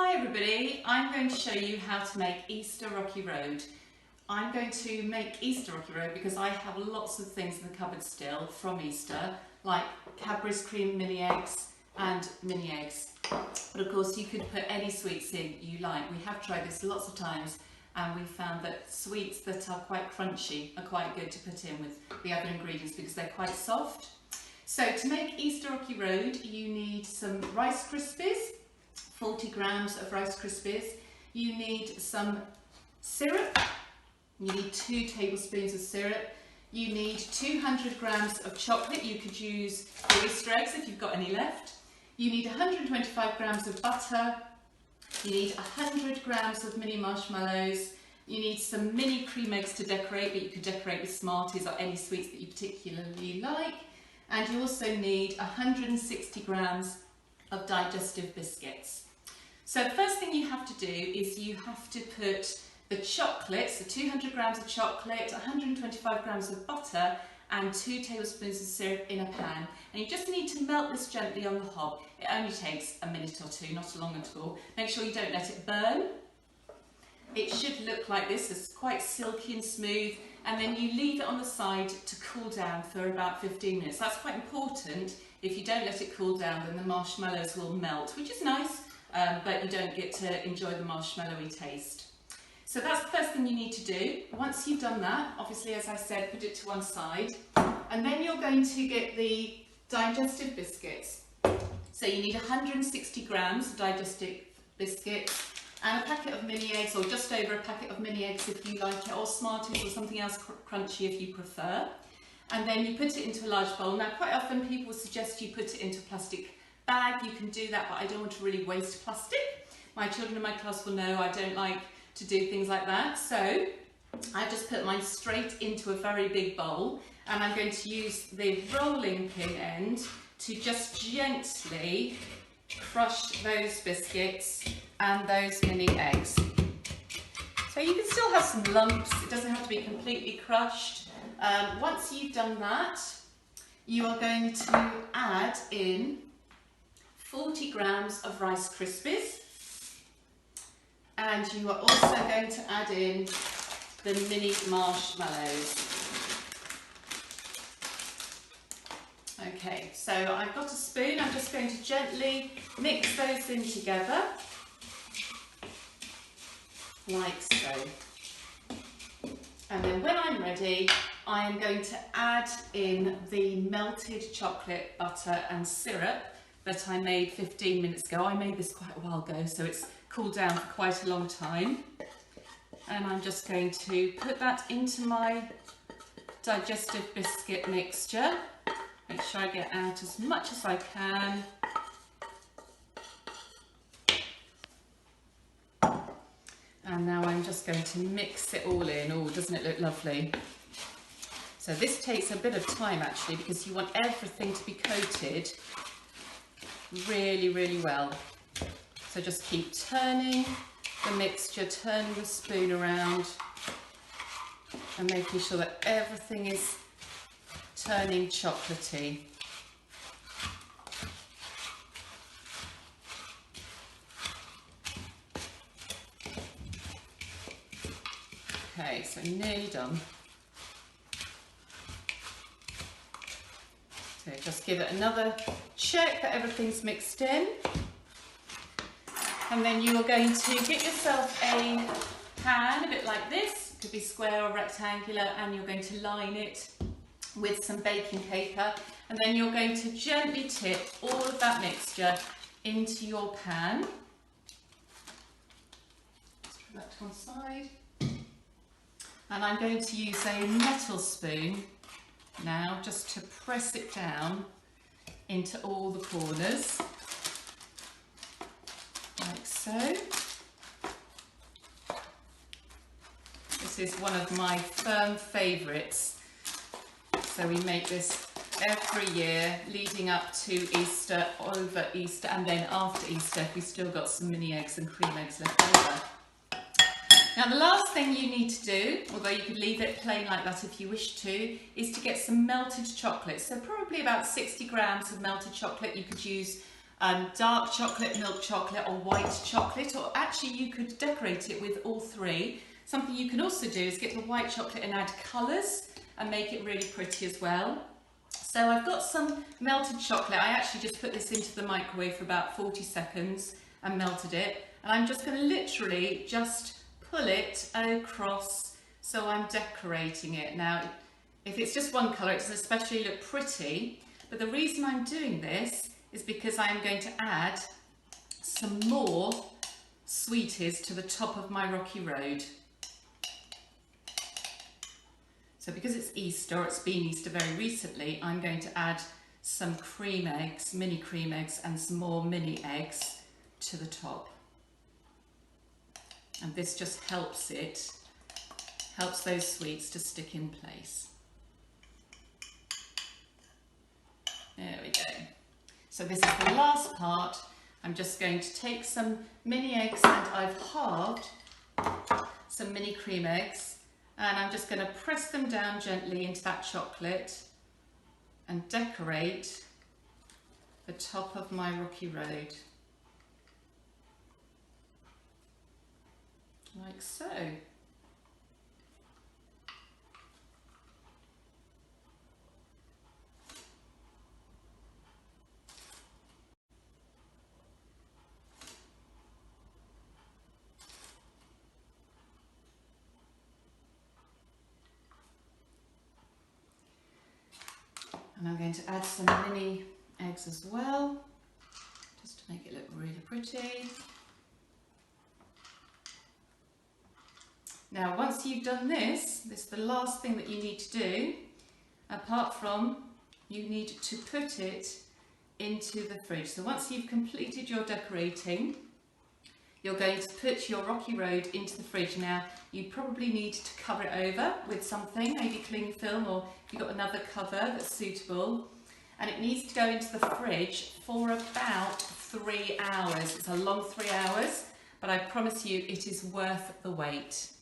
Hi everybody, I'm going to show you how to make Easter Rocky Road. I'm going to make Easter Rocky Road because I have lots of things in the cupboard still from Easter, like Cadbury's cream mini eggs and mini eggs. But of course you could put any sweets in you like. We have tried this lots of times and we found that sweets that are quite crunchy are quite good to put in with the other ingredients because they're quite soft. So to make Easter Rocky Road you need some Rice Krispies, 40 grams of Rice Krispies. You need some syrup. You need 2 tablespoons of syrup. You need 200 grams of chocolate. You could use your Easter eggs if you've got any left. You need 125 grams of butter. You need 100 grams of mini marshmallows. You need some mini cream eggs to decorate, but you could decorate with Smarties or any sweets that you particularly like. And you also need 160 grams of digestive biscuits. So the first thing you have to do is you have to put the chocolate, so 200 grams of chocolate, 125 grams of butter and 2 tablespoons of syrup in a pan. And you just need to melt this gently on the hob. It only takes a minute or two, not long at all. Make sure you don't let it burn. It should look like this, it's quite silky and smooth, and then you leave it on the side to cool down for about 15 minutes. That's quite important. If you don't let it cool down, then the marshmallows will melt, which is nice. But you don't get to enjoy the marshmallowy taste. So that's the first thing you need to do. Once you've done that, obviously as I said, put it to one side, and then you're going to get the digestive biscuits. So you need 160 grams of digestive biscuits and a packet of mini eggs, or just over a packet of mini eggs if you like it, or Smarties or something else crunchy if you prefer. And then you put it into a large bowl. Now quite often people suggest you put it into a plastic bag. You can do that, but I don't want to really waste plastic. My children in my class will know I don't like to do things like that. So I just put mine straight into a very big bowl, and I'm going to use the rolling pin end to just gently crush those biscuits and those mini eggs. So you can still have some lumps, it doesn't have to be completely crushed. Once you've done that, you are going to add in 40 grams of Rice Krispies, and you are also going to add in the mini marshmallows. Okay, so I've got a spoon, I'm just going to gently mix those in together, like so. And then when I'm ready, I am going to add in the melted chocolate, butter and syrup that I made 15 minutes ago. I made this quite a while ago, so it's cooled down for quite a long time. And I'm just going to put that into my digestive biscuit mixture. Make sure I get out as much as I can. And now I'm just going to mix it all in. Oh, doesn't it look lovely? So this takes a bit of time actually, because you want everything to be coated really, really well. So just keep turning the mixture, turning the spoon around and making sure that everything is turning chocolatey. Okay, so nearly done. So just give it another check that everything's mixed in. And then you are going to get yourself a pan, a bit like this. It could be square or rectangular, and you're going to line it with some baking paper. And then you're going to gently tip all of that mixture into your pan. Let's put that to one side. And I'm going to use a metal spoon now just to press it down into all the corners, like so. This is one of my firm favourites. So we make this every year leading up to Easter, over Easter, and then after Easter if we've still got some mini eggs and cream eggs left over. Now the last thing you need to do, although you could leave it plain like that if you wish to, is to get some melted chocolate. So probably about 60 grams of melted chocolate. You could use dark chocolate, milk chocolate or white chocolate, or actually you could decorate it with all three. Something you can also do is get the white chocolate and add colours and make it really pretty as well. So I've got some melted chocolate. I actually just put this into the microwave for about 40 seconds and melted it. And I'm just going to literally just pull it across, so I'm decorating it. Now, if it's just one colour, it doesn't especially look pretty, but the reason I'm doing this is because I'm going to add some more sweeties to the top of my rocky road. So because it's Easter, it's been Easter very recently, I'm going to add some cream eggs, mini cream eggs, and some more mini eggs to the top. And this just helps those sweets to stick in place. There we go. So this is the last part. I'm just going to take some mini eggs, and I've halved some mini cream eggs, and I'm just going to press them down gently into that chocolate and decorate the top of my rocky road. Like so. And I'm going to add some mini eggs as well, just to make it look really pretty. Now, once you've done this is the last thing that you need to do, apart from you need to put it into the fridge. So once you've completed your decorating, you're going to put your rocky road into the fridge. Now, you probably need to cover it over with something, maybe cling film, or if you've got another cover that's suitable. And it needs to go into the fridge for about 3 hours. It's a long 3 hours, but I promise you it is worth the wait.